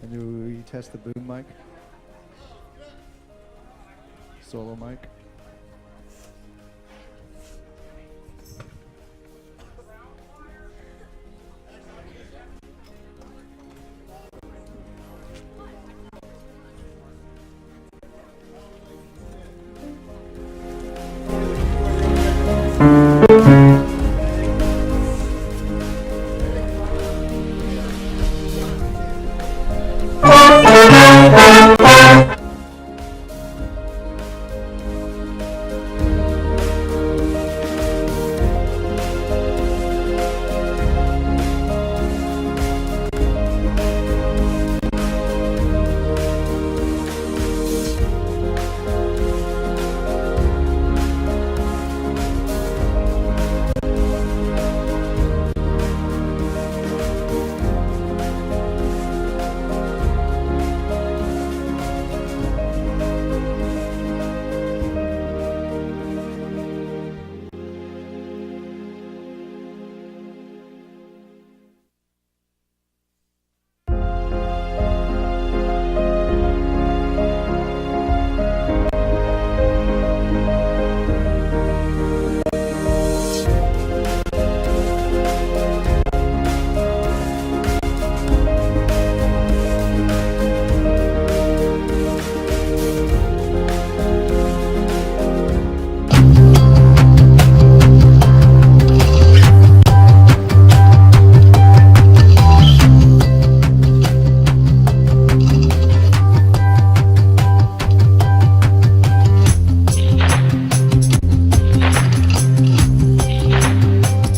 And you test the boom mic? Solo mic?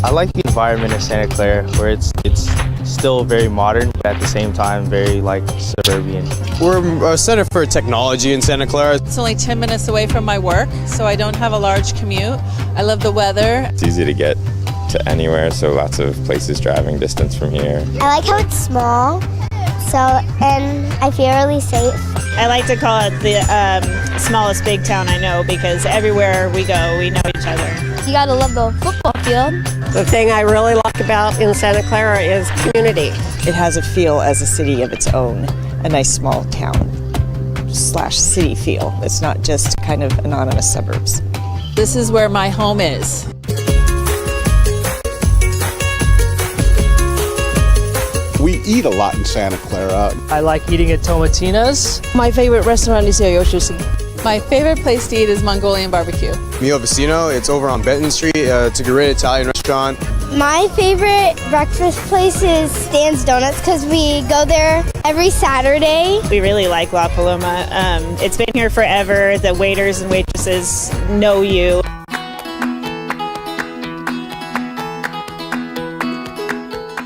I like the environment in Santa Clara, where it's still very modern, but at the same time very like suburban. We're a center for technology in Santa Clara. It's only 10 minutes away from my work, so I don't have a large commute. I love the weather. It's easy to get to anywhere, so lots of places driving distance from here. I like how it's small, and I feel really safe. I like to call it the smallest big town I know, because everywhere we go, we know each other. You gotta love the football field. The thing I really like about in Santa Clara is community. It has a feel as a city of its own, a nice small town / city feel. It's not just kind of anonymous suburbs. This is where my home is. We eat a lot in Santa Clara. I like eating at Tomatina's. My favorite restaurant is Yoyoshi. My favorite place to eat is Mongolian barbecue. Mio Vicino, it's over on Benton Street. It's a great Italian restaurant. My favorite breakfast place is Stan's Donuts because we go there every Saturday. We really like La Paloma. It's been here forever. The waiters and waitresses know you.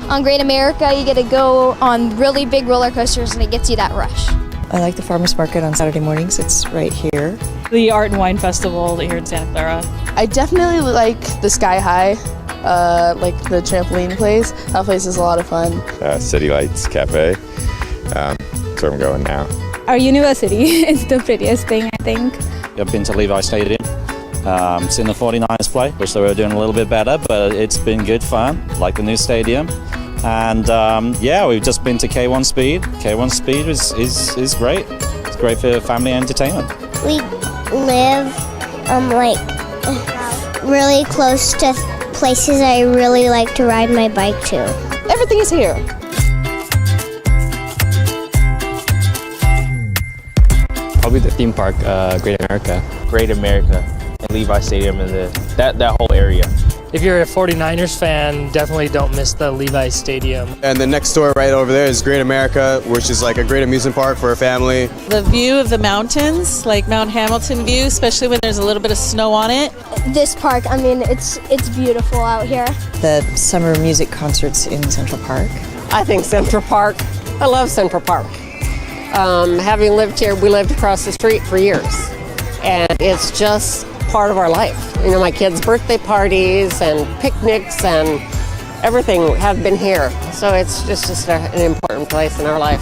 On Great America, you get to go on really big roller coasters and it gets you that rush. I like the farmers market on Saturday mornings. It's right here. The Art and Wine Festival here in Santa Clara. I definitely like the Sky High, like the trampoline place. That place is a lot of fun. City Lights Cafe, that's where I'm going now. Our university is the prettiest thing, I think. I've been to Levi Stadium. Seen the 49ers play, wish they were doing a little bit better, but it's been good fun, like the new stadium. And yeah, we've just been to K1 Speed. K1 Speed is great. It's great for family entertainment. We live like really close to places I really like to ride my bike to. Everything is here. Probably the theme park, Great America. Great America and Levi Stadium and that whole area. If you're a 49ers fan, definitely don't miss the Levi Stadium. And the next door right over there is Great America, which is like a great amusement park for a family. The view of the mountains, like Mount Hamilton view, especially when there's a little bit of snow on it. This park, I mean, it's beautiful out here. The summer music concerts in Central Park. I think Central Park, I love Central Park. Having lived here, we lived across the street for years. And it's just part of our life. You know, my kids' birthday parties and picnics and everything have been here. So it's just an important place in our life.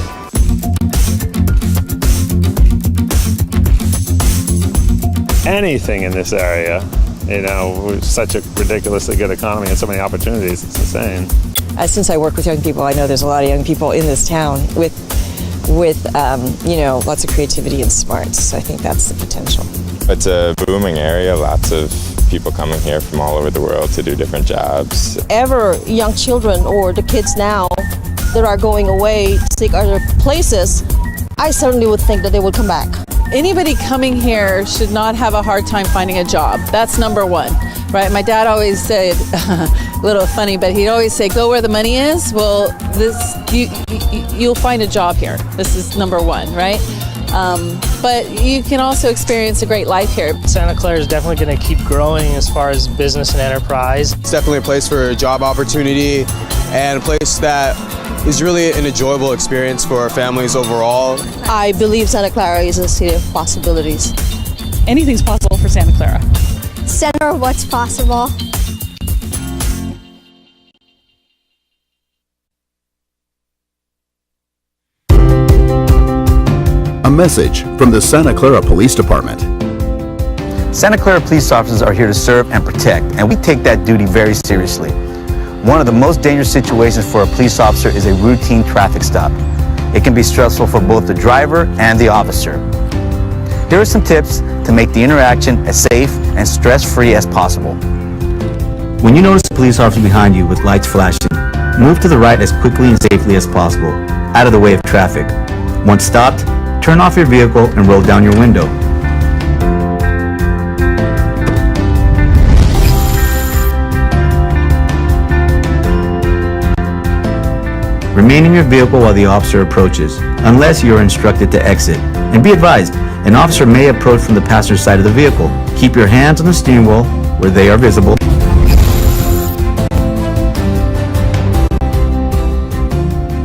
Anything in this area, you know, with such a ridiculously good economy and so many opportunities, it's insane. Since I work with young people, I know there's a lot of young people in this town with with, lots of creativity and smarts. So I think that's the potential. It's a booming area, lots of people coming here from all over the world to do different jobs. Ever young children or the kids now that are going away to seek other places, I certainly would think that they would come back. Anybody coming here should not have a hard time finding a job. That's number one, right? My dad always said, a little funny, but he'd always say, go where the money is. Well, you'll find a job here. This is number one, right? But you can also experience a great life here. Santa Clara is definitely going to keep growing as far as business and enterprise. It's definitely a place for job opportunity and a place that is really an enjoyable experience for our families overall. I believe Santa Clara is a city of possibilities. Anything's possible for Santa Clara. Center of what's possible. A message from the Santa Clara Police Department. Santa Clara police officers are here to serve and protect, and we take that duty very seriously. One of the most dangerous situations for a police officer is a routine traffic stop. It can be stressful for both the driver and the officer. Here are some tips to make the interaction as safe and stress-free as possible. When you notice a police officer behind you with lights flashing, move to the right as quickly and safely as possible, out of the way of traffic. Once stopped, turn off your vehicle and roll down your window. Remain in your vehicle while the officer approaches, unless you are instructed to exit. And be advised, an officer may approach from the passenger side of the vehicle. Keep your hands on the steering wheel where they are visible.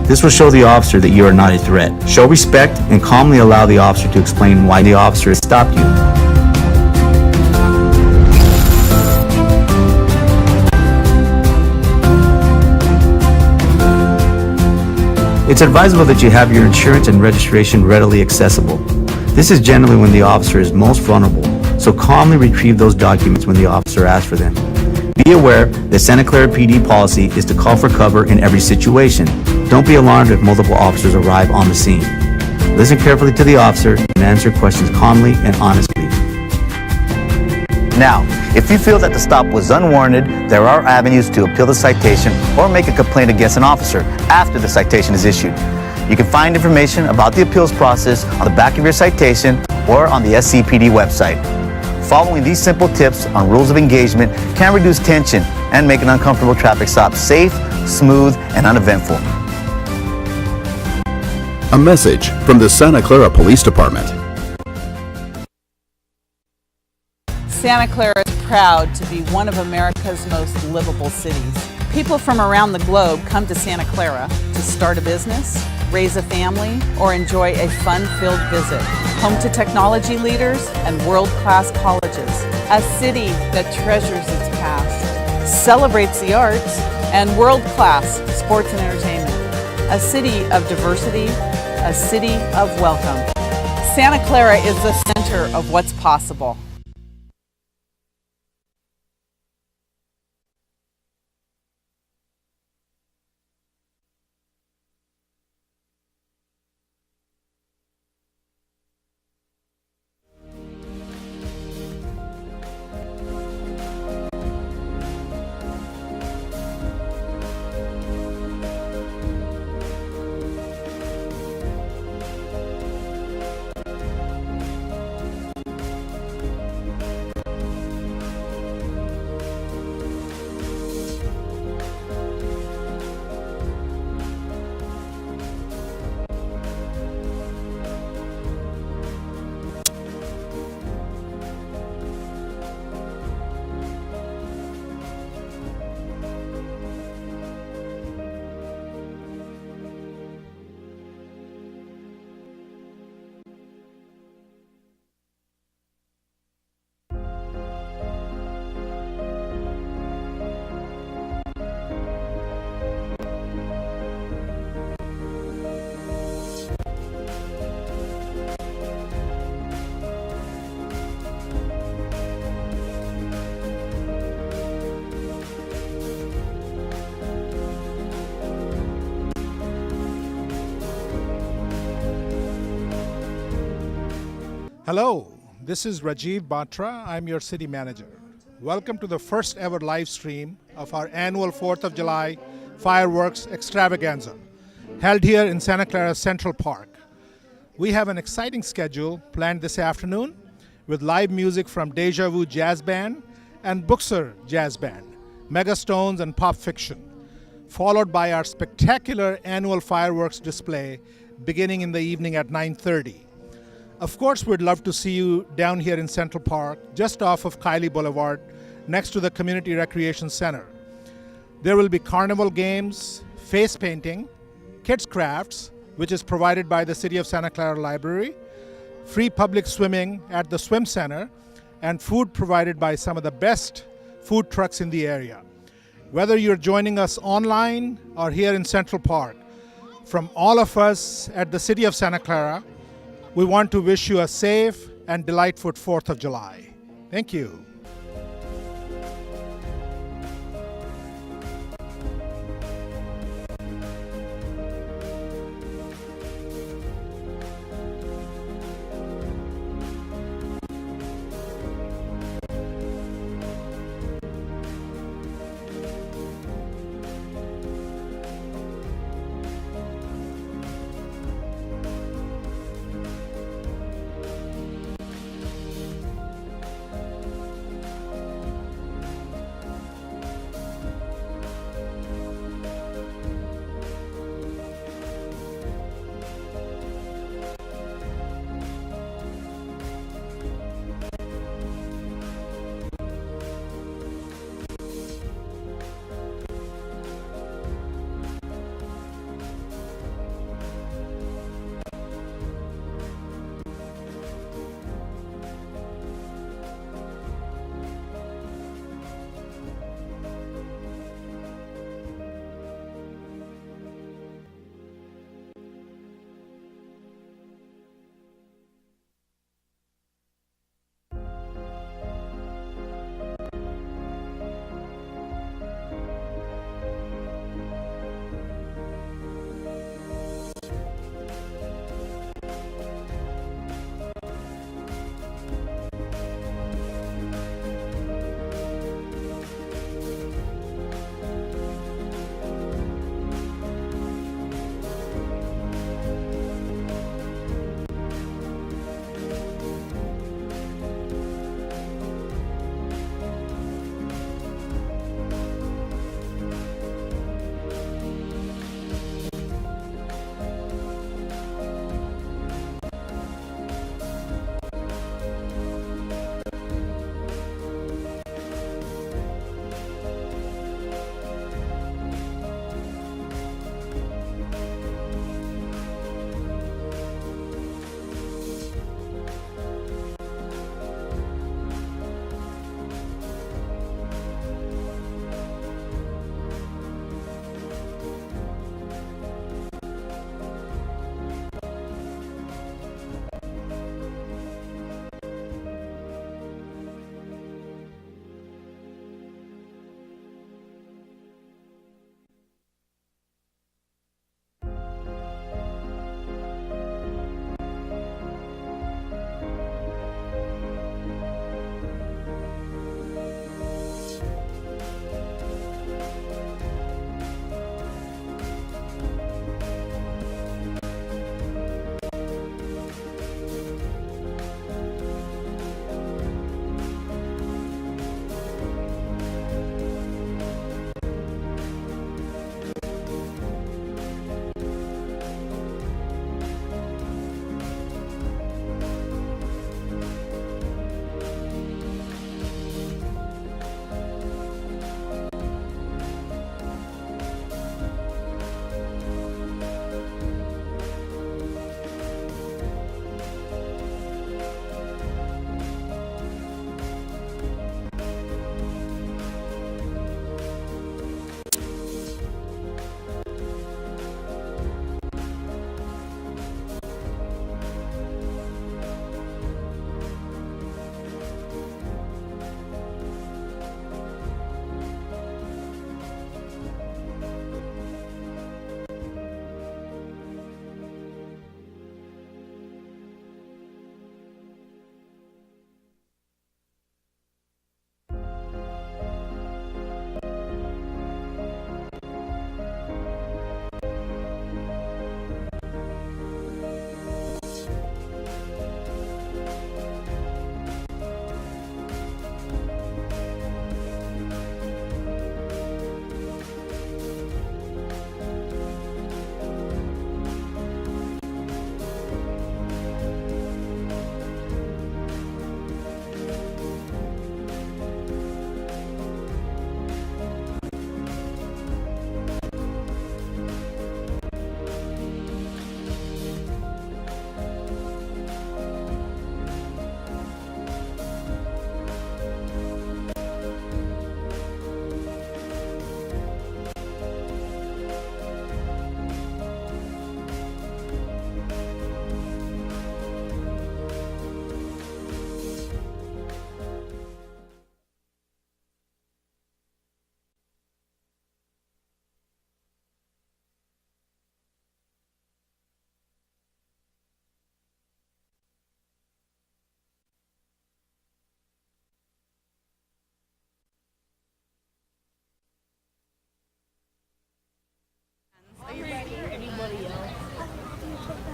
This will show the officer that you are not a threat. Show respect and calmly allow the officer to explain why the officer has stopped you. It's advisable that you have your insurance and registration readily accessible. This is generally when the officer is most vulnerable, so calmly retrieve those documents when the officer asks for them. Be aware that Santa Clara PD policy is to call for cover in every situation. Don't be alarmed if multiple officers arrive on the scene. Listen carefully to the officer and answer questions calmly and honestly. Now, if you feel that the stop was unwarranted, there are avenues to appeal the citation or make a complaint against an officer after the citation is issued. You can find information about the appeals process on the back of your citation or on the SCPD website. Following these simple tips on rules of engagement can reduce tension and make an uncomfortable traffic stop safe, smooth, and uneventful. A message from the Santa Clara Police Department. Santa Clara is proud to be one of America's most livable cities. People from around the globe come to Santa Clara to start a business, raise a family, or enjoy a fun-filled visit. Home to technology leaders and world-class colleges. A city that treasures its past, celebrates the arts, and world-class sports and entertainment. A city of diversity, a city of welcome. Santa Clara is the center of what's possible. Hello, this is Rajiv Batra. I'm your city manager. Welcome to the first ever live stream of our annual 4th of July fireworks extravaganza, held here in Santa Clara Central Park. We have an exciting schedule planned this afternoon with live music from Deja Vu Jazz Band and Buxer Jazz Band, Megastones and Pop Fiction, followed by our spectacular annual fireworks display beginning in the evening at 9:30. Of course, we'd love to see you down here in Central Park, just off of Kiley Boulevard, next to the Community Recreation Center. There will be carnival games, face painting, kids crafts, which is provided by the City of Santa Clara Library, free public swimming at the swim center, and food provided by some of the best food trucks in the area. Whether you're joining us online or here in Central Park, from all of us at the City of Santa Clara, we want to wish you a safe and delightful 4th of July. Thank you.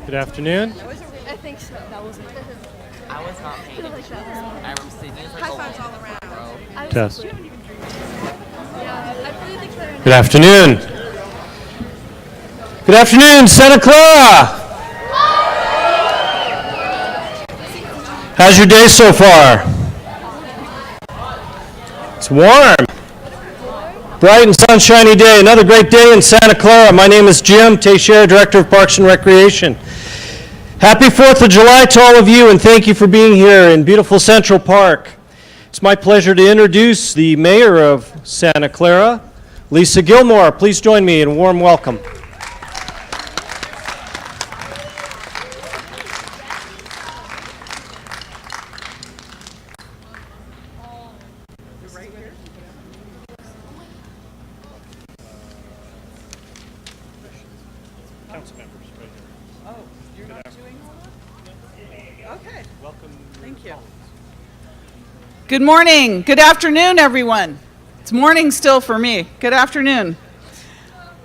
Good afternoon. I think so. That wasn't. I was not paying attention. I remember sitting like High fives all around. Test. Good afternoon. Good afternoon, Santa Clara. How's your day so far? It's warm. Bright and sunshiny day. Another great day in Santa Clara. My name is Jim Teixeira, Director of Parks and Recreation. Happy 4th of July to all of you, and thank you for being here in beautiful Central Park. It's my pleasure to introduce the Mayor of Santa Clara, Lisa Gilmore. Please join me in a warm welcome. Good morning. Good afternoon, everyone. It's morning still for me. Good afternoon.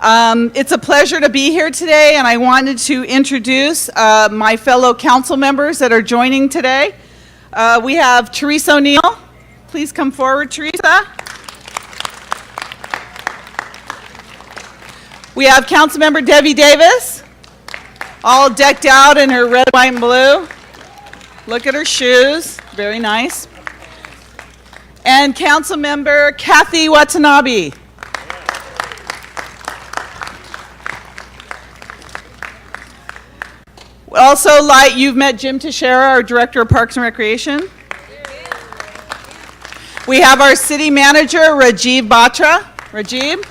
It's a pleasure to be here today, and I wanted to introduce my fellow council members that are joining today. We have Teresa O'Neill. Please come forward, Teresa. We have Councilmember Debbie Davis, all decked out in her red, white, and blue. Look at her shoes. Very nice. And Councilmember Kathy Watanabe. Also, like you've met Jim Teixeira, our Director of Parks and Recreation. We have our City Manager, Rajiv Batra. Rajiv.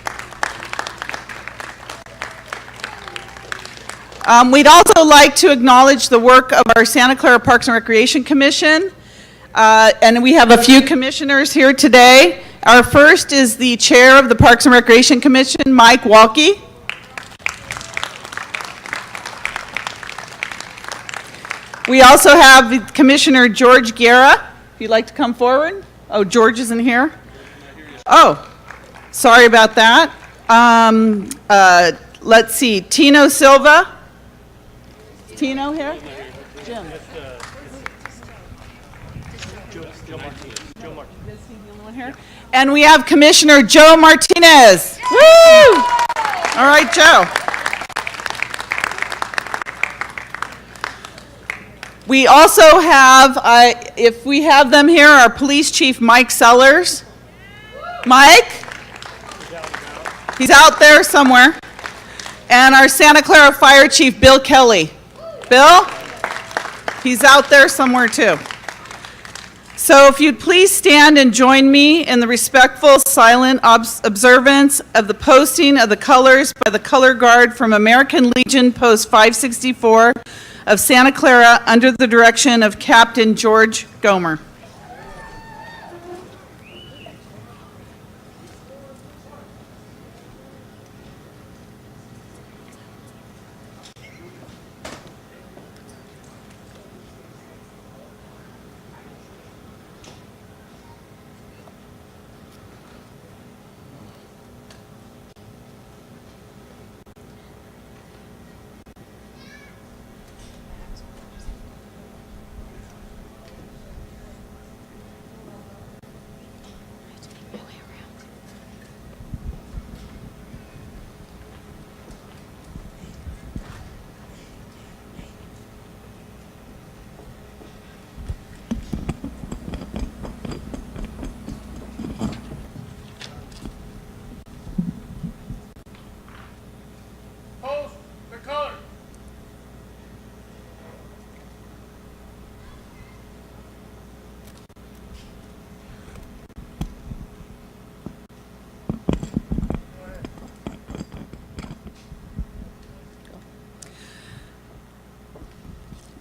We'd also like to acknowledge the work of our Santa Clara Parks and Recreation Commission. And we have a few commissioners here today. Our first is the chair of the Parks and Recreation Commission, Mike Walke. We also have Commissioner George Guerra. If you'd like to come forward. Oh, George isn't here. Oh, sorry about that. Let's see, Tino Silva. Is Tino here? Jim. And we have Commissioner Joe Martinez. Woo! All right, Joe. We also have, if we have them here, our Police Chief Mike Sellers. Mike? He's out there somewhere. And our Santa Clara Fire Chief Bill Kelly. Bill? He's out there somewhere too. So if you'd please stand and join me in the respectful, silent observance of the posting of the colors by the Color Guard from American Legion Post 564 of Santa Clara under the direction of Captain George Gomer.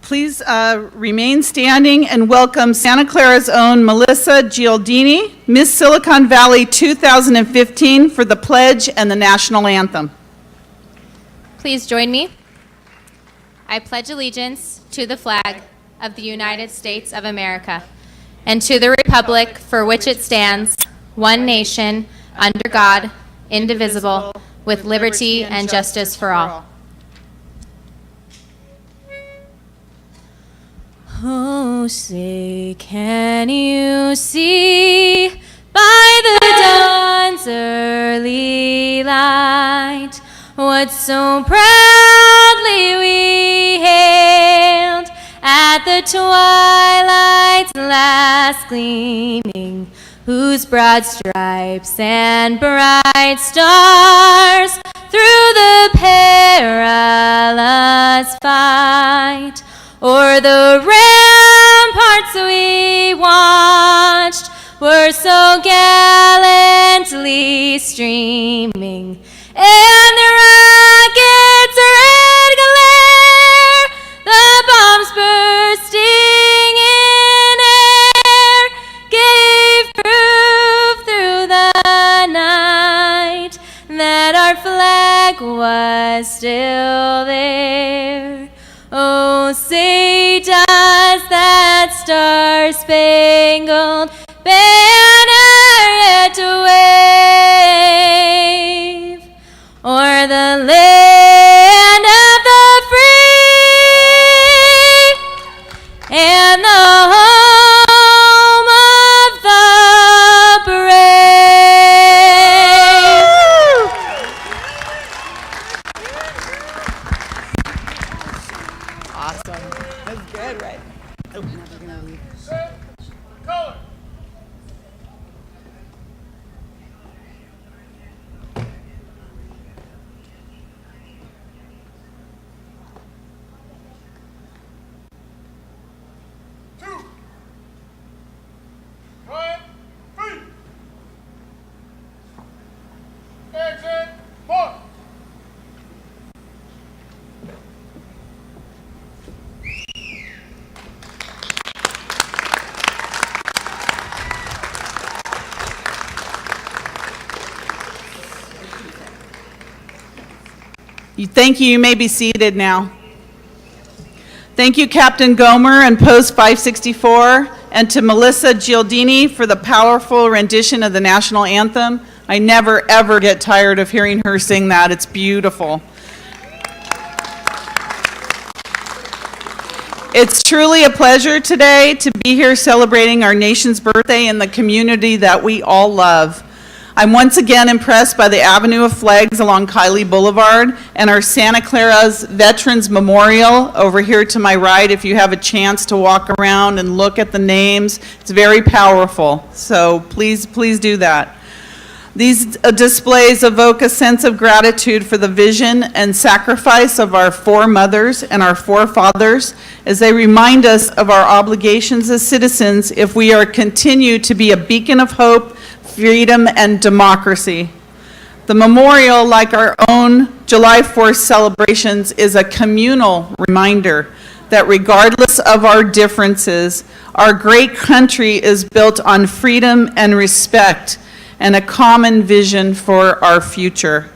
Please remain standing and welcome Santa Clara's own Melissa Gialdini, Miss Silicon Valley 2015 for the pledge and the national anthem. Please join me. I pledge allegiance to the flag of the United States of America and to the republic for which it stands, one nation, under God, indivisible, with liberty and justice for all. Oh, say, can you see by the dawn's early light what so proudly we hailed at the twilight's last gleaming, whose broad stripes and bright stars through the perilous fight o'er the ramparts we watched were so gallantly streaming, and the rocket's red glare, the bombs bursting in air, gave proof through the night that our flag was still there. Oh, say does that star-spangled banner yet wave o'er the land of the free and the home of the brave? Awesome. That's good, right? Thank you. You may be seated now. Thank you, Captain Gomer and Post 564, and to Melissa Gialdini for the powerful rendition of the national anthem. I never, ever get tired of hearing her sing that. It's beautiful. It's truly a pleasure today to be here celebrating our nation's birthday in the community that we all love. I'm once again impressed by the avenue of flags along Kiley Boulevard and our Santa Clara's Veterans Memorial over here to my right. If you have a chance to walk around and look at the names, it's very powerful. So please do that. These displays evoke a sense of gratitude for the vision and sacrifice of our foremothers and our forefathers as they remind us of our obligations as citizens if we are continue to be a beacon of hope, freedom, and democracy. The memorial, like our own July 4th celebrations, is a communal reminder that regardless of our differences, our great country is built on freedom and respect and a common vision for our future.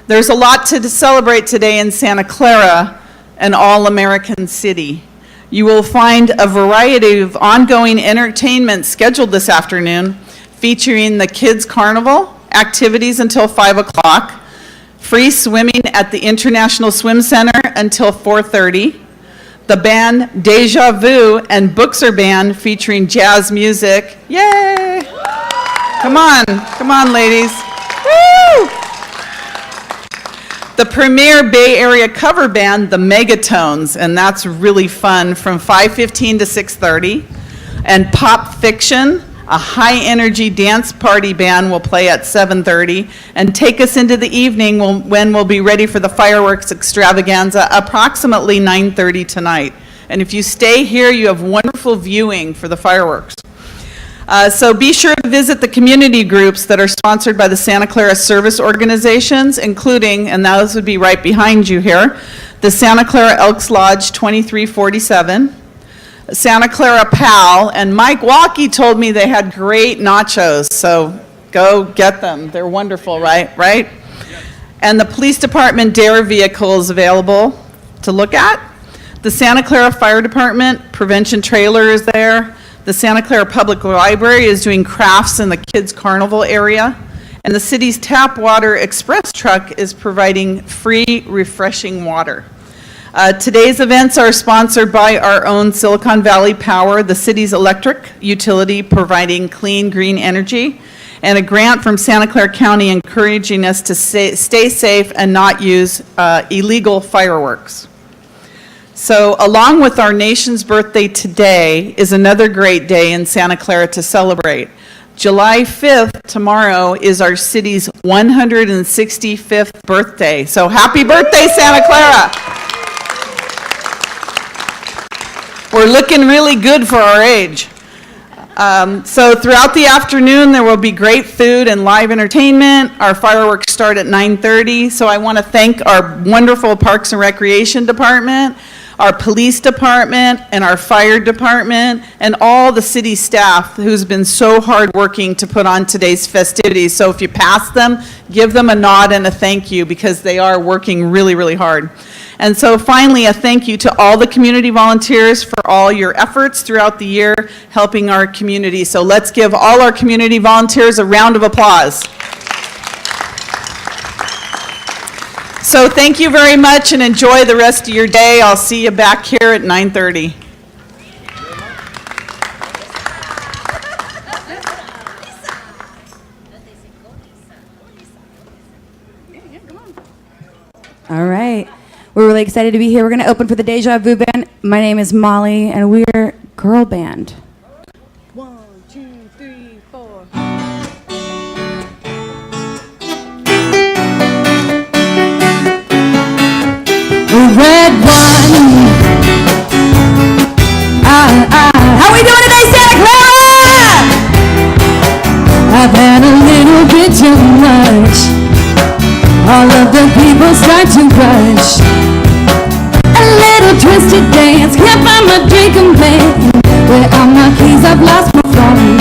There's a lot to celebrate today in Santa Clara, an all-American city. You will find a variety of ongoing entertainment scheduled this afternoon, featuring the Kids Carnival, activities until 5 o'clock, free swimming at the International Swim Center until 4:30, the band Deja Vu and Bookser Band featuring jazz music. Yay! Come on, ladies. Woo! The premier Bay Area cover band, the Megatones, and that's really fun, from 5:15 to 6:30. And Pop Fiction, a high-energy dance party band, will play at 7:30 and take us into the evening when we'll be ready for the fireworks extravaganza, approximately 9:30 tonight. And if you stay here, you have wonderful viewing for the fireworks. So be sure to visit the community groups that are sponsored by the Santa Clara service organizations, including, and those would be right behind you here, the Santa Clara Elks Lodge 2347, Santa Clara PAL, and Mike Walkie told me they had great nachos, so go get them. They're wonderful, right? And the police department DARE vehicle is available to look at. The Santa Clara Fire Department prevention trailer is there. The Santa Clara Public Library is doing crafts in the Kids Carnival area. And the city's tap water express truck is providing free, refreshing water. Today's events are sponsored by our own Silicon Valley Power, the city's electric utility providing clean, green energy, and a grant from Santa Clara County encouraging us to stay safe and not use illegal fireworks. So along with our nation's birthday today is another great day in Santa Clara to celebrate. July 5th, tomorrow, is our city's 165th birthday. So happy birthday, Santa Clara! We're looking really good for our age. So throughout the afternoon, there will be great food and live entertainment. Our fireworks start at 9:30. So I want to thank our wonderful Parks and Recreation Department, our police department, and our fire department, and all the city staff who's been so hardworking to put on today's festivities. So if you pass them, give them a nod and a thank you because they are working really, really hard. And so finally, a thank you to all the community volunteers for all your efforts throughout the year helping our community. So let's give all our community volunteers a round of applause. So thank you very much and enjoy the rest of your day. I'll see you back here at 9:30. All right. We're really excited to be here. We're going to open for the Deja Vu Band. My name is Molly, and we're girl band. 1, 2, 3, 4. Red wine. How we doing today, Santa Clara? I've had a little bit too much. All of the people start to rush. A little twisted dance, can't find my drink and band. Where are my keys? I've lost my phone.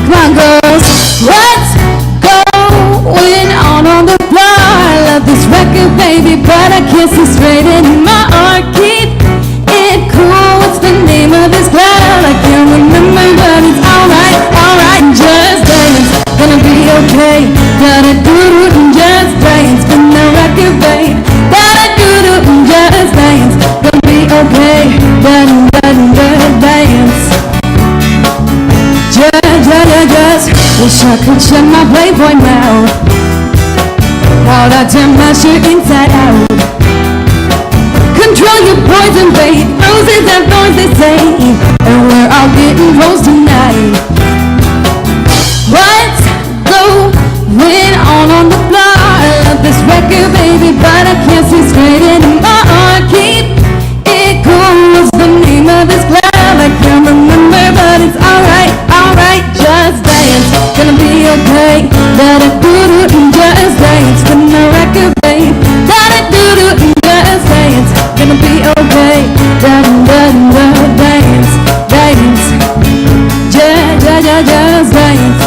Come on, girls, what's going on the floor? I love this record, baby, but I can't see straight in my heart. Keep it cool. What's the name of this club? I can't remember, but it's alright, just dance. Gonna be okay. Gotta do it and just dance. Spin the record, babe. Gotta do it and just dance. Gonna be okay. Dance. Just wish I could shut my Playboy mouth. How'd I turn my shirt inside out? Control your poison, babe. Roses have thorns, they say, and we're all getting close tonight. What's going on the floor? I love this record, baby, but I can't see straight in my heart. Keep it cool. What's the name of this club? I can't remember, but it's alright, just dance. Gonna be okay. Gotta do it and just dance. Spin the record, babe. Gotta do it and just dance. Gonna be okay. Dance. Just dance.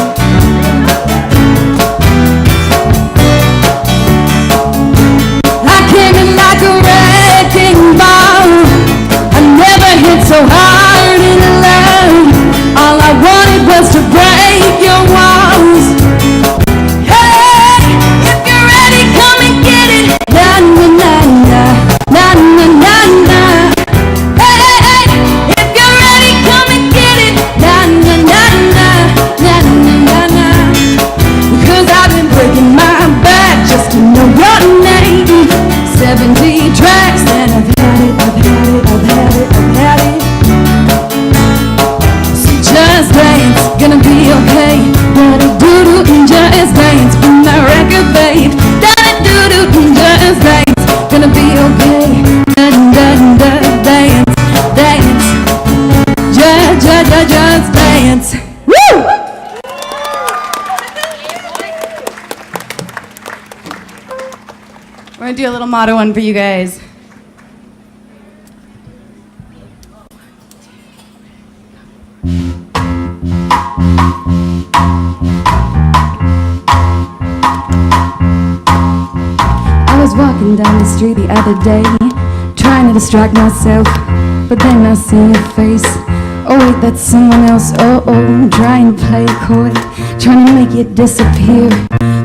I came in like a wrecking ball. I never hit so hard in love. All I wanted was to break your walls. Hey, if you're ready, come and get it. Na na na na, na na na na. Hey, if you're ready, come and get it. Na na na na, na na na na. Because I've been breaking my back just to know your name. 70 tracks and I've had it. So just dance, gonna be okay. Gotta do and just dance. From the record, babe. Gotta do and just dance. Gonna be okay. Dance. Just dance. Woo! We're gonna do a little motto one for you guys. I was walking down the street the other day, trying to distract myself, but then I see your face. Oh wait, that's someone else. Oh, trying to play it coy, trying to make it disappear.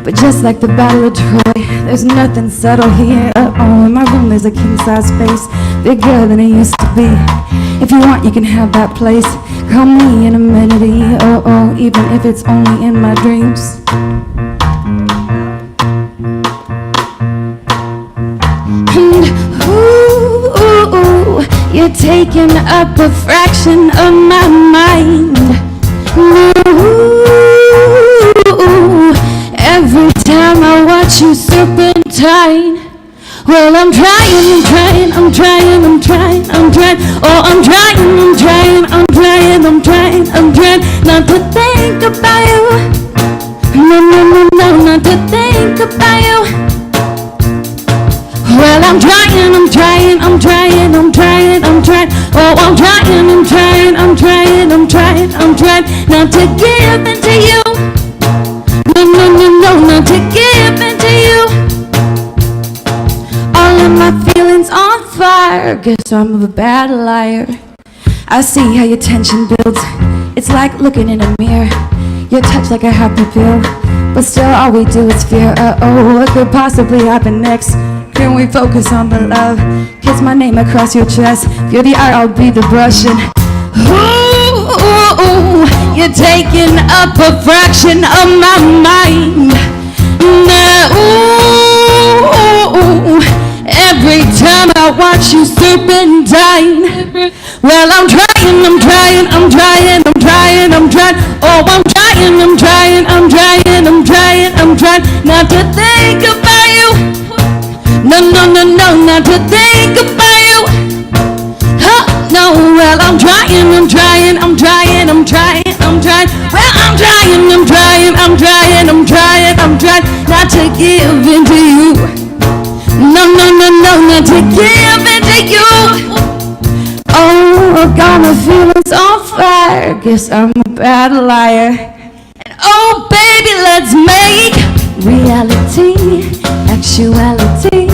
But just like the Battle of Troy, there's nothing subtle here. In my room there's a king-size space, bigger than it used to be. If you want, you can have that place. Call me an amenity, even if it's only in my dreams. And ooh, you're taking up a fraction of my mind. Ooh, every time I watch you serpentine. Well, I'm trying. Oh, I'm trying not to think about you. No, not to think about you. Well, I'm trying. Oh, I'm trying not to give in to you. No, not to give in to you. All of my feelings on fire. Guess I'm a bad liar. I see how your tension builds. It's like looking in a mirror. Your touch like a happy pill, but still all we do is fear. What could possibly happen next? Can we focus on the love? Kiss my name across your chest. If you're the art, I'll be the brush. And ooh, you're taking up a fraction of my mind. Ooh, every time I watch you serpentine. Well, I'm trying. Oh, I'm trying not to think about you. No, not to think about you. No, well, I'm trying. Well, I'm trying not to give in to you. No, not to give in to you. Oh, got my feelings on fire. Guess I'm a bad liar. And oh, baby, let's make reality, actuality,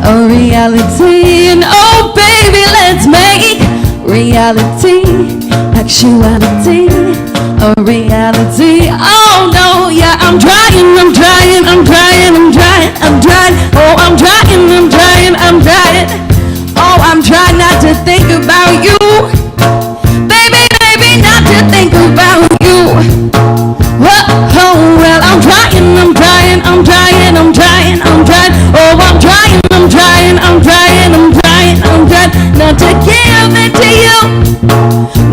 a reality. And oh, baby, let's make reality, actuality, a reality. Oh no, yeah, I'm trying. Oh, I'm trying. Oh, I'm trying not to think about you. Baby, not to think about you. Oh, well, I'm trying. Oh, I'm trying not to give it to you.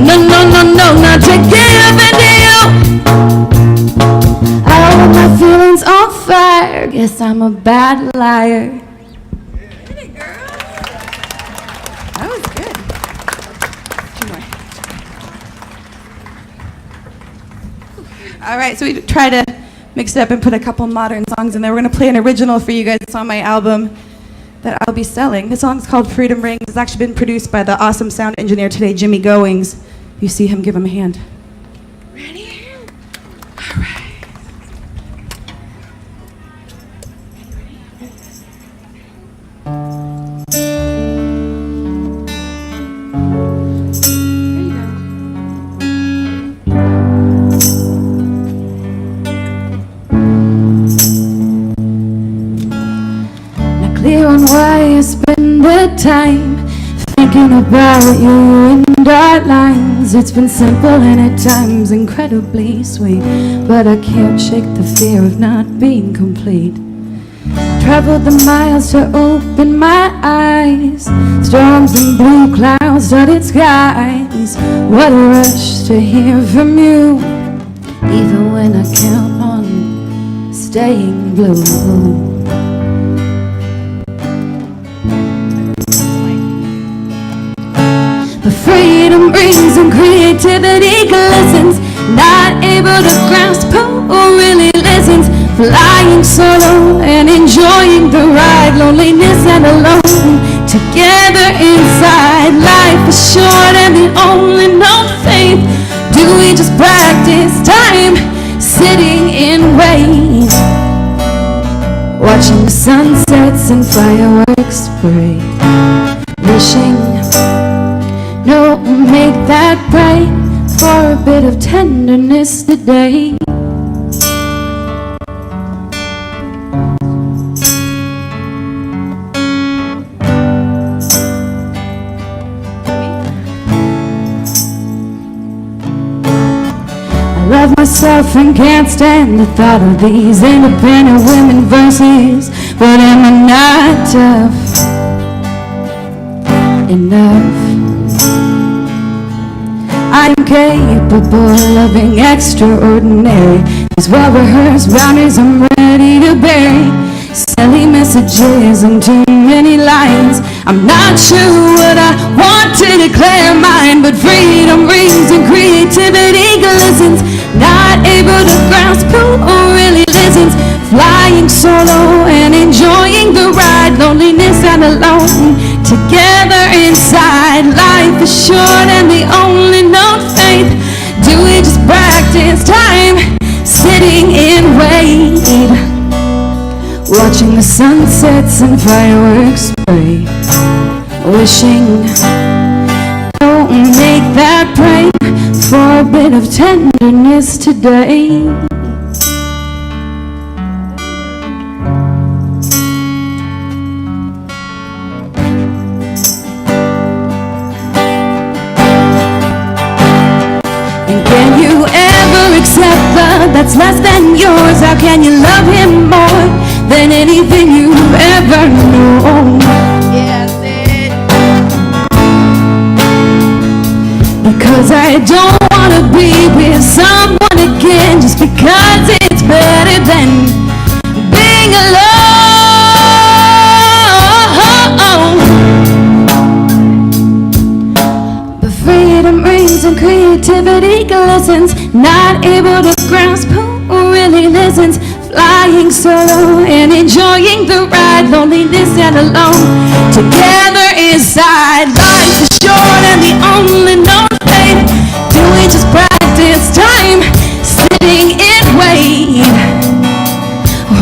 No, not to give it to you. All of my feelings on fire. Guess I'm a bad liar. That was good. 2 more. All right, so we try to mix it up and put a couple modern songs in there. We're going to play an original for you guys. It's on my album that I'll be selling. The song's called Freedom Rings. It's actually been produced by the awesome sound engineer today, Jimmy Goings. If you see him, give him a hand. Ready? All right. Clear on why I spend the time thinking about you in dark lines. It's been simple and at times incredibly sweet, but I can't shake the fear of not being complete. Traveled the miles to open my eyes. Storms and blue clouds, dotted skies. What a rush to hear from you, even when I count on staying blue. But freedom brings and creativity glistens. Not able to grasp who really listens. Flying solo and enjoying the ride. Loneliness and alone, together inside. Life is short and the only known faith. Do we just practice time, sitting in wait, watching the sunsets and fireworks parade, wishing no, make that pray for a bit of tenderness today. myself and can't stand the thought of these independent women voices. But am I not tough enough? I am capable of being extraordinary. These well-rehearsed boundaries I'm ready to bury. Silly messages and too many lines. I'm not sure what I want to declare mine, but freedom rings and creativity glistens. Not able to grasp who really listens. Flying solo and enjoying the ride. Loneliness and alone, together inside. Life is short and the only known faith. Do we just practice time, sitting in wait, watching the sunsets and fireworks spray, wishing don't make that pray for a bit of tenderness today. And can you ever accept love that's less than yours? How can you love him more than anything you've ever known? Yes, it. Because I don't want to be with someone again just because it's better than being alone. But freedom rings and creativity glistens. Not able to grasp who really listens. Flying solo and enjoying the ride. Loneliness and alone, together inside. Life is short and the only known fate. Do we just practice time, sitting in wait,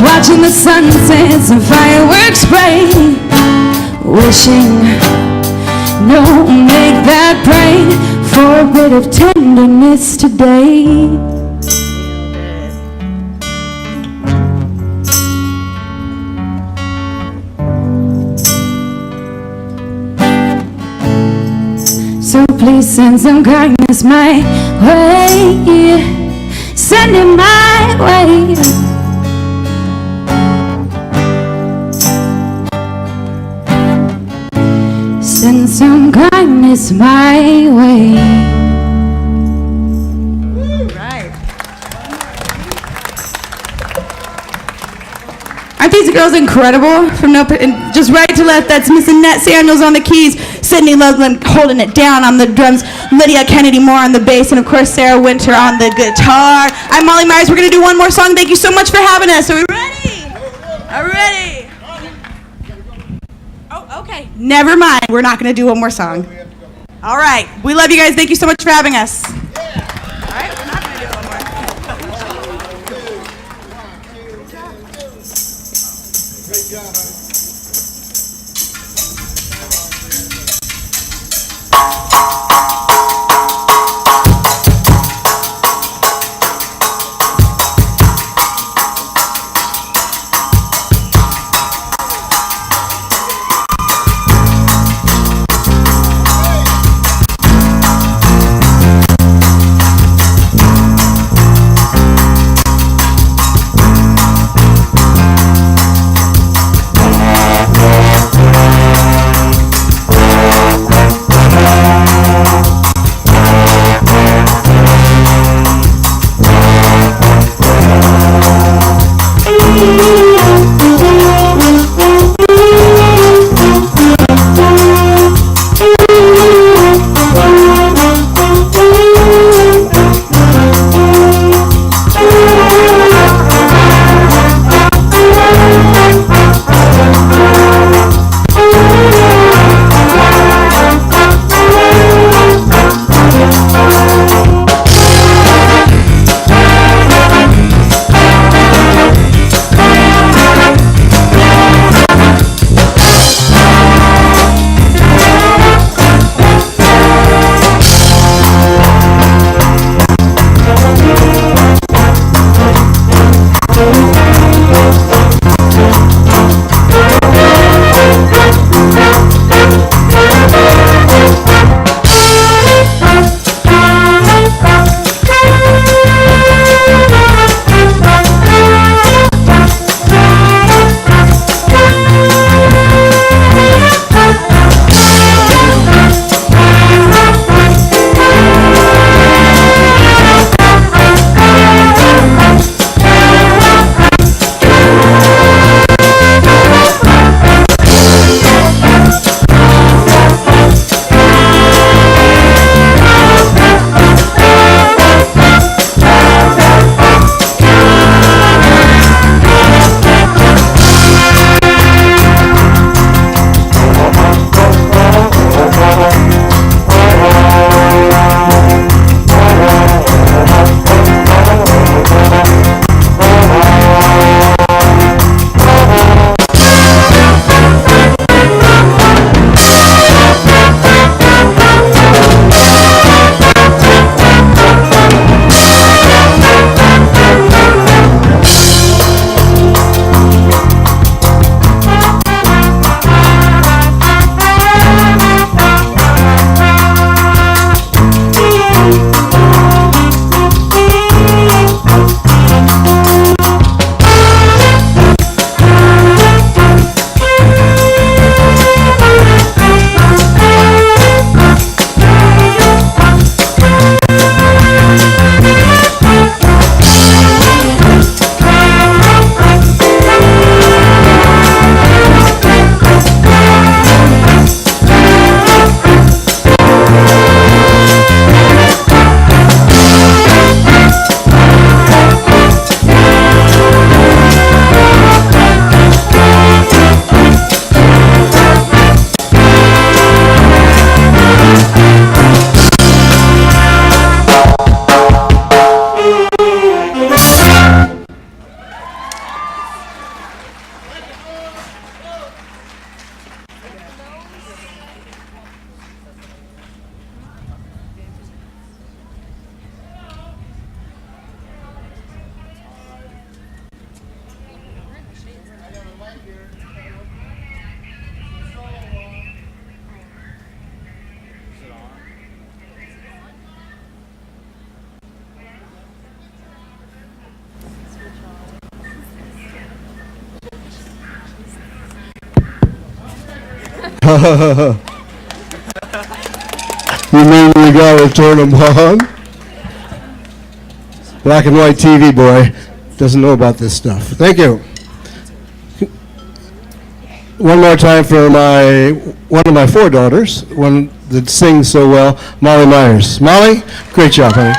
watching the sunsets and fireworks spray, wishing no make that pray for a bit of tenderness today. So please send some kindness my way. Send it my way. Send some kindness my way. Right. Aren't these girls incredible? From no, and just right to left, that's Miss Annette Samuels on the keys, Sydney Loveland holding it down on the drums, Lydia Kennedy Moore on the bass, and of course Sarah Winter on the guitar. I'm Molly Myers. We're going to do one more song. Thank you so much for having us. Are we ready? Are we ready? Oh, okay. Never mind. We're not going to do one more song. All right. We love you guys. Thank you so much for having us. All right. We're not going to do one more. Great job, honey. You mean we gotta turn them on? Black and white TV boy doesn't know about this stuff. Thank you. One more time for one of my 4 daughters, one that sings so well, Molly Myers. Molly, great job, honey.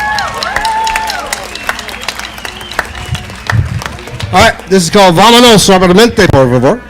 All right, this is called Vámonos rápidamente, por favor.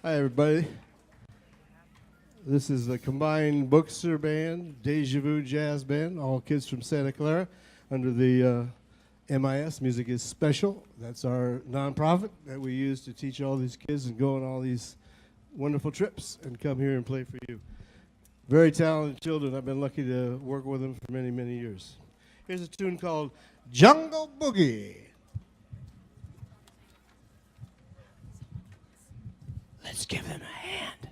Hi, everybody. This is the combined Bookster Band, Deja Vu Jazz Band, all kids from Santa Clara under the MIS, Music is Special. That's our nonprofit that we use to teach all these kids and go on all these wonderful trips and come here and play for you. Very talented children. I've been lucky to work with them for many, many years. Here's a tune called Jungle Boogie. Let's give them a hand.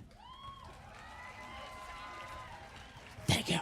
Thank you.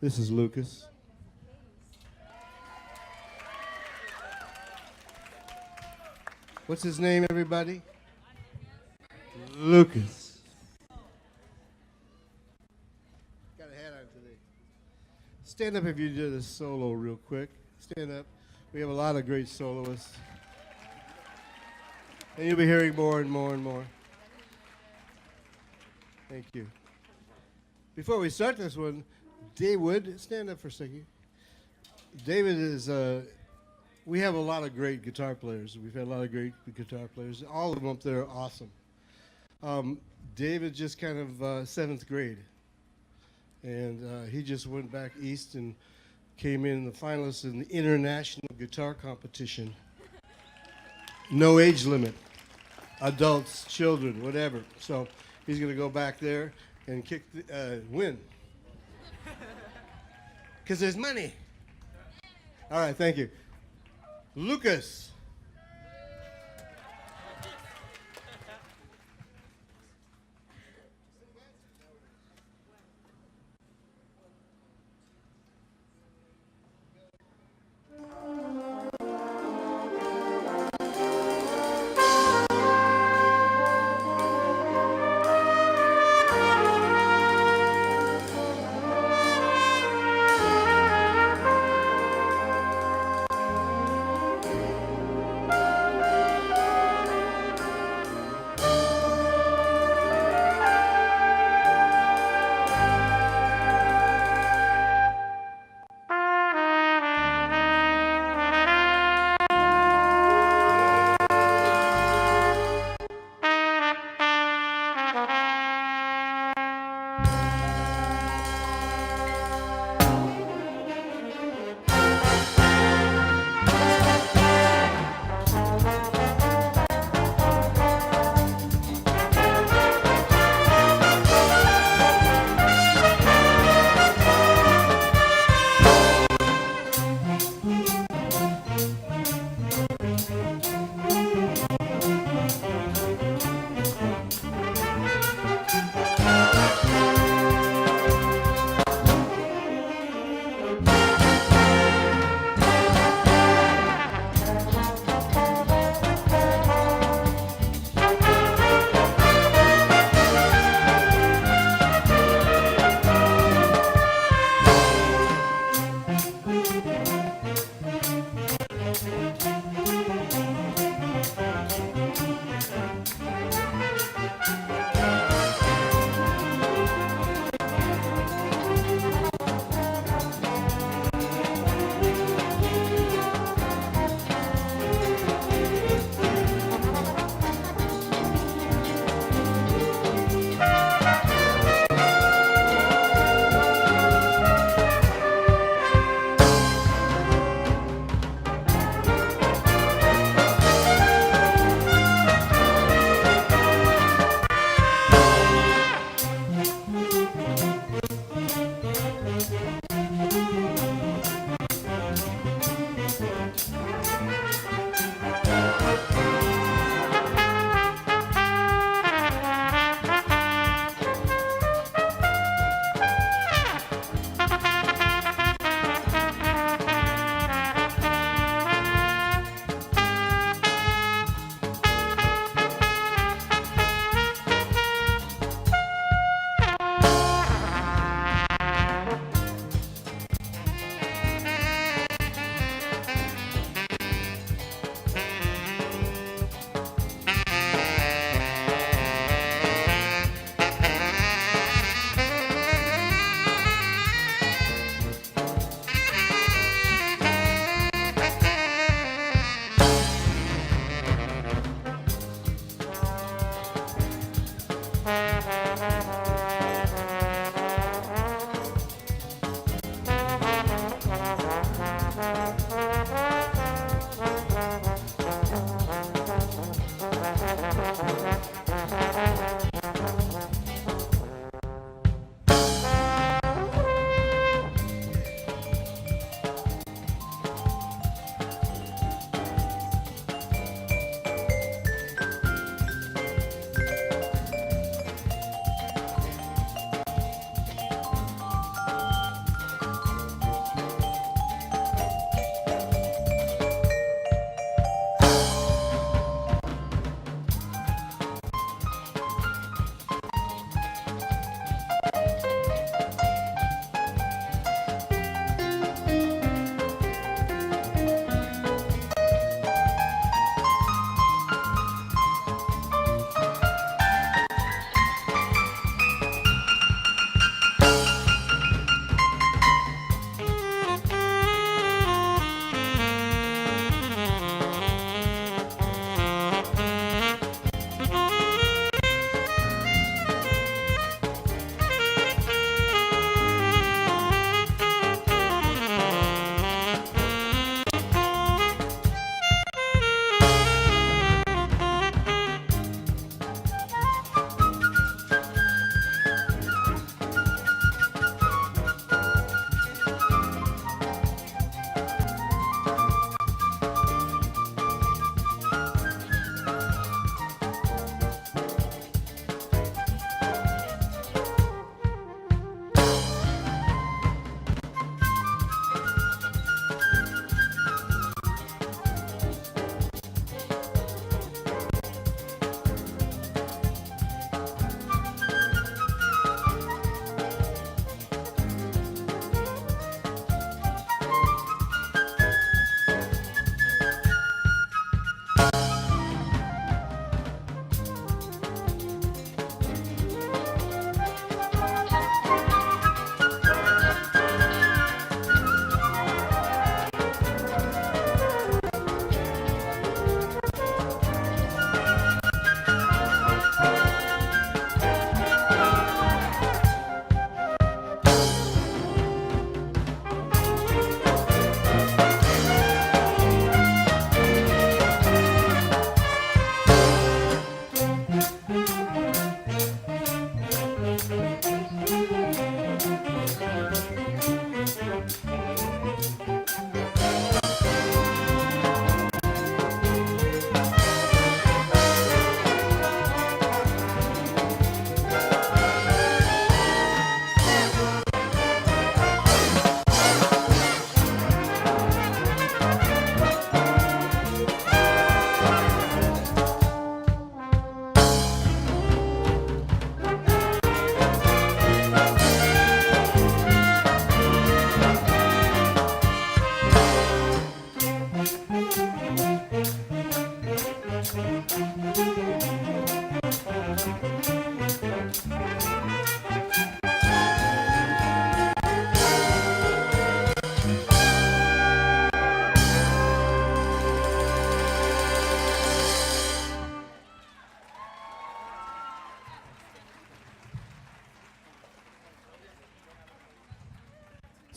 This is Lucas. What's his name, everybody? Lucas. Got a hat on today. Stand up if you did a solo real quick. Stand up. We have a lot of great soloists. And you'll be hearing more and more and more. Thank you. Before we start this one, David, stand up for a second. David is, we have a lot of great guitar players. We've had a lot of great guitar players. All of them up there are awesome. David just kind of seventh grade. And he just went back east and came in the finalists in the international guitar competition. No age limit. Adults, children, whatever. So he's going to go back there and win. Because there's money. All right, thank you. Lucas.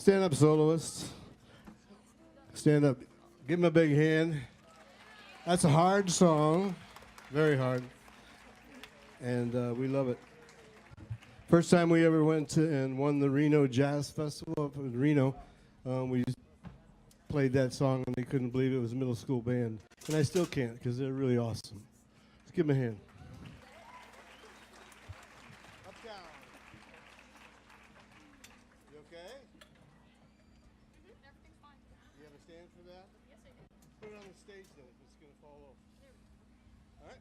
Stand up, soloists. Stand up. Give him a big hand. That's a hard song, very hard, and we love it. First time we ever went to and won the Reno Jazz Festival up in Reno, we played that song and they couldn't believe it was a middle school band. And I still can't because they're really awesome. Let's give them a hand. Uptown. You okay? Everything's fine. You have a stand for that? Yes, I do. Put it on the stage then if it's going to fall off. All right?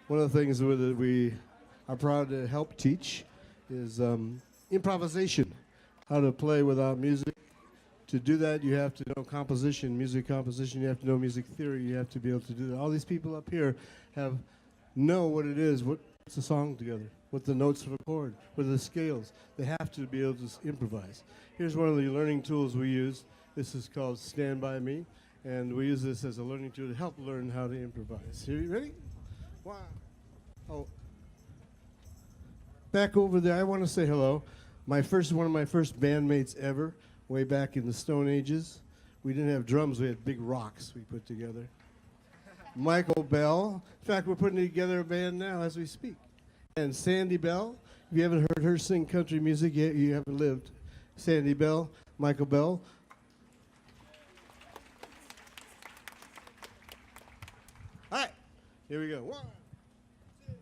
One of the things that we are proud to help teach is improvisation, how to play without music. To do that, you have to know composition, music composition. You have to know music theory. You have to be able to do that. All these people up here know what it is, what's a song together, what the notes of a chord, what are the scales. They have to be able to improvise. Here's one of the learning tools we use. This is called Stand By Me, and we use this as a learning tool to help learn how to improvise. Here, you ready? Wow. Oh. Back over there, I want to say hello. One of my first bandmates ever, way back in the Stone Ages. We didn't have drums, we had big rocks we put together. Michael Bell. In fact, we're putting together a band now as we speak. And Sandy Bell. If you haven't heard her sing country music yet, you haven't lived. Sandy Bell, Michael Bell. All right, here we go. 1, 2, 3.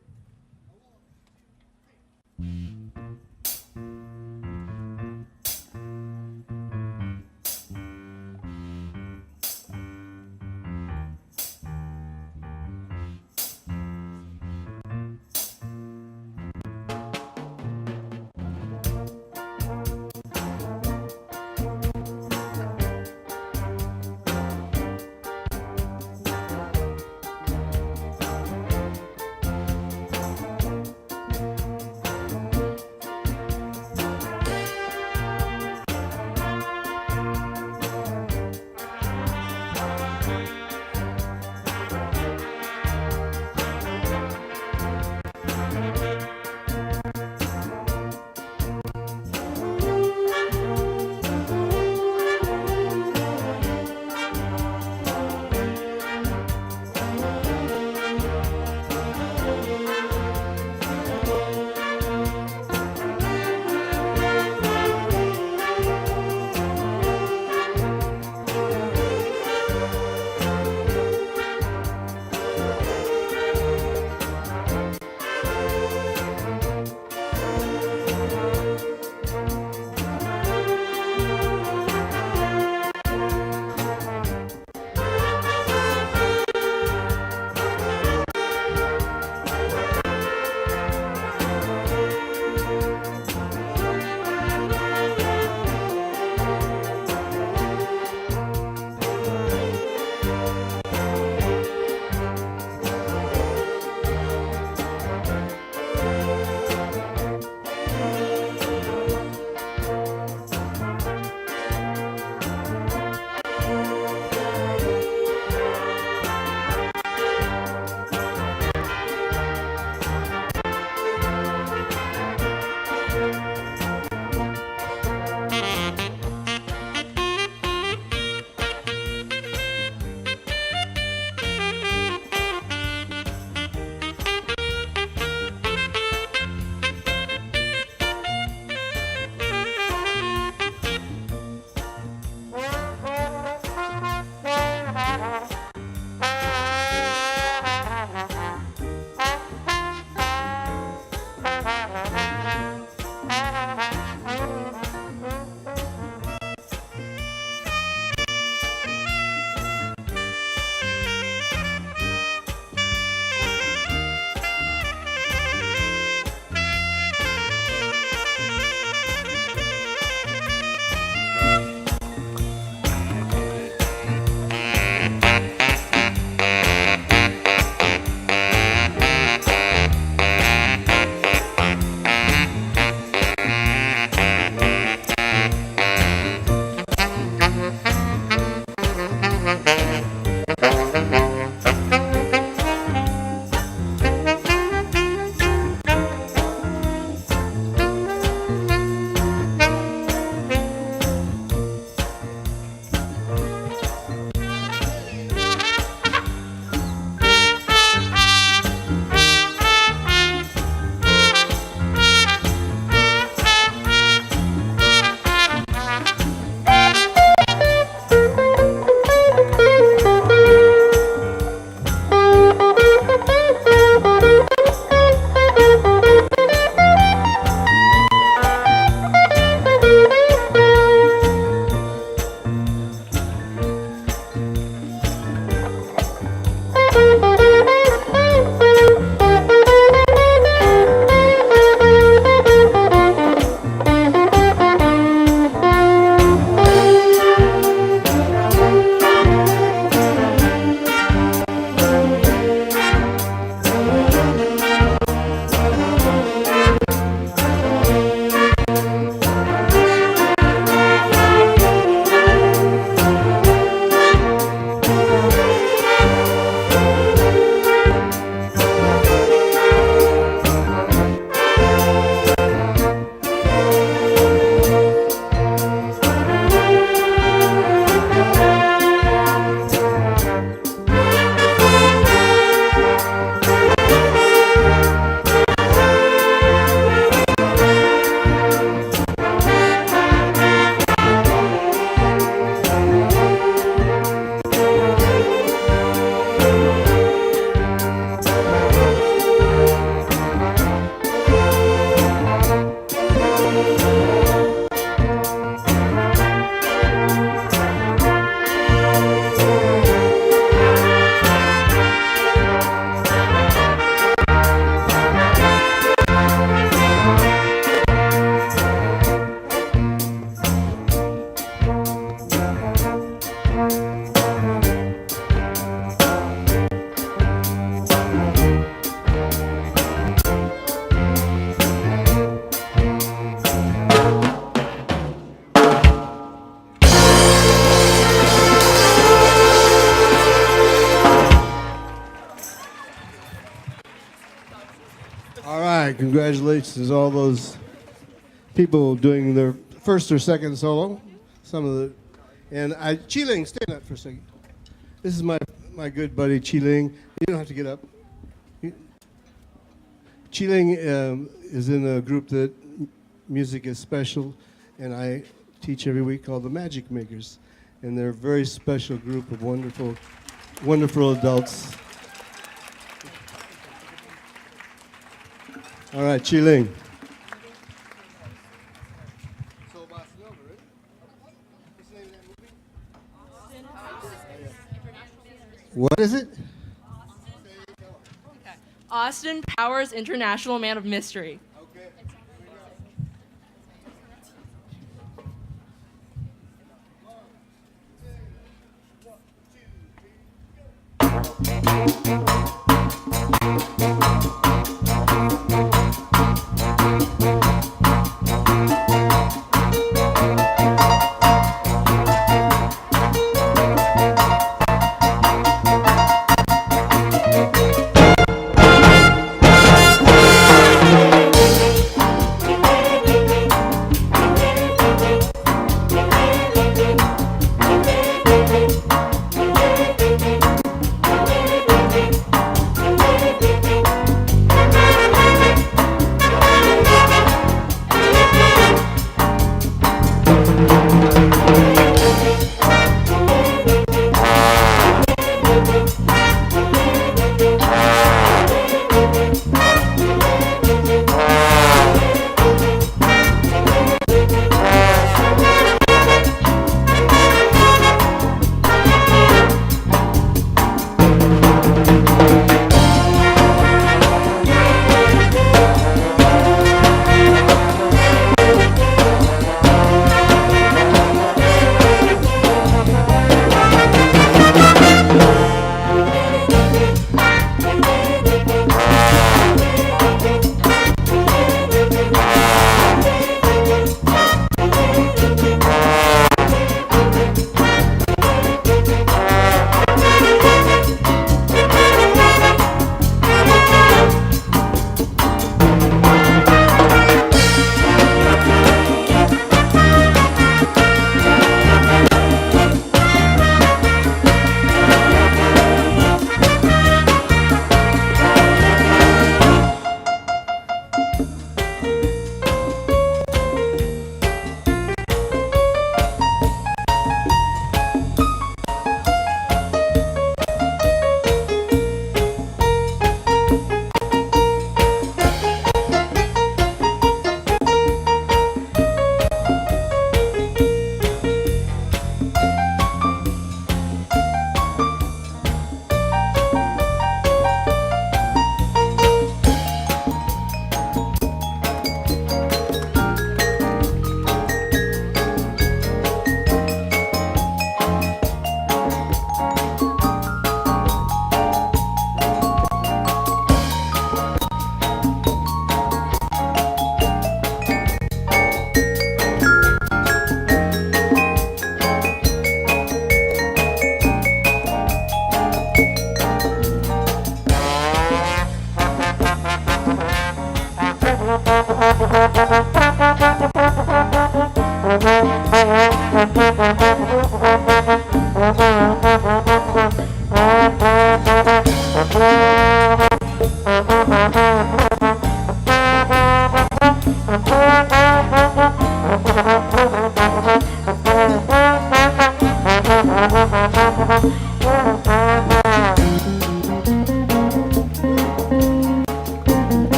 All right, congratulations to all those people doing their first or second solo. Some of the, and Chi-Ling, stand up for a second. This is my good buddy Chi-Ling. You don't have to get up. Chi-Ling is in a group that music is special, and I teach every week called the Magic Makers, and they're a very special group of wonderful, wonderful adults. All right, Chi-Ling. What is it? Austin Powers International Man of Mystery.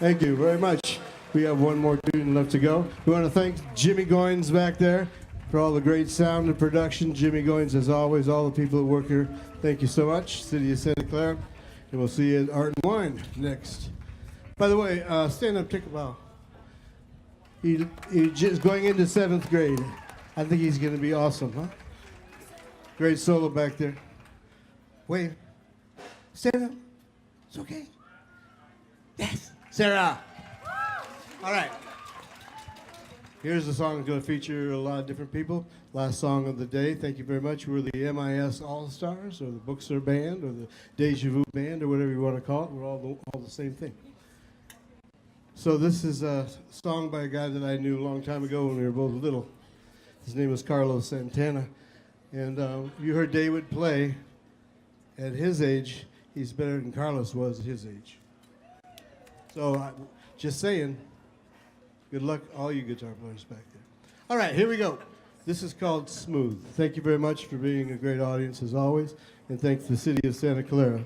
Thank you very much. We have one more tune left to go. We want to thank Jimmy Goins back there for all the great sound and production. Jimmy Goins, as always, all the people that work here, thank you so much. City of Santa Clara. And we'll see you at Art and Wine next. By the way, stand up, take a bow. He's just going into 7th grade. I think he's going to be awesome, huh? Great solo back there. Wait. Stand up. It's okay. Yes. Sarah. All right. Here's a song that's going to feature a lot of different people. Last song of the day. Thank you very much. We're the MIS All-Stars, or the Bookser Band, or the Deja Vu Band, or whatever you want to call it. We're all the same thing. So this is a song by a guy that I knew a long time ago when we were both little. His name was Carlos Santana. And you heard David play. At his age, he's better than Carlos was at his age. So just saying, good luck all you guitar players back there. All right, here we go. This is called Smooth. Thank you very much for being a great audience as always. And thanks to the City of Santa Clara.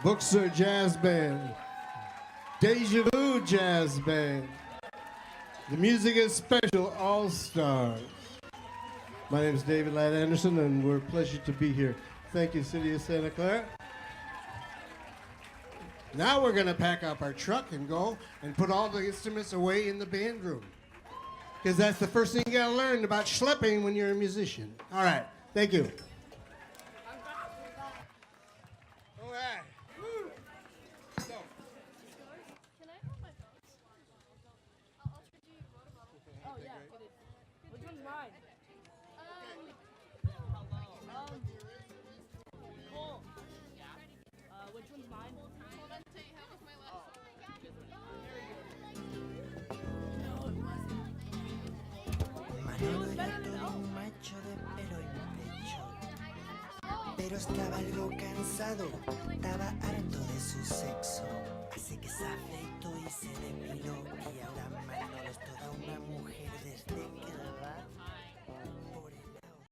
Bookser Jazz Band, Deja Vu Jazz Band. The music is special, All Stars. My name is David Ladd Anderson, and we're a pleasure to be here. Thank you, City of Santa Clara. Now we're going to pack up our truck and go and put all the instruments away in the band room. Because that's the first thing you got to learn about schlepping when you're a musician. All right, thank you. All right. Woo. So. Can I hold my phone? I'll trade you a water bottle. Oh, yeah. Which one's mine? Cole. Which one's mine? Hold on to you. How was my last one? Manolo era todo un macho de pelo en pecho, pero estaba algo cansado, estaba harto de su sexo, así que se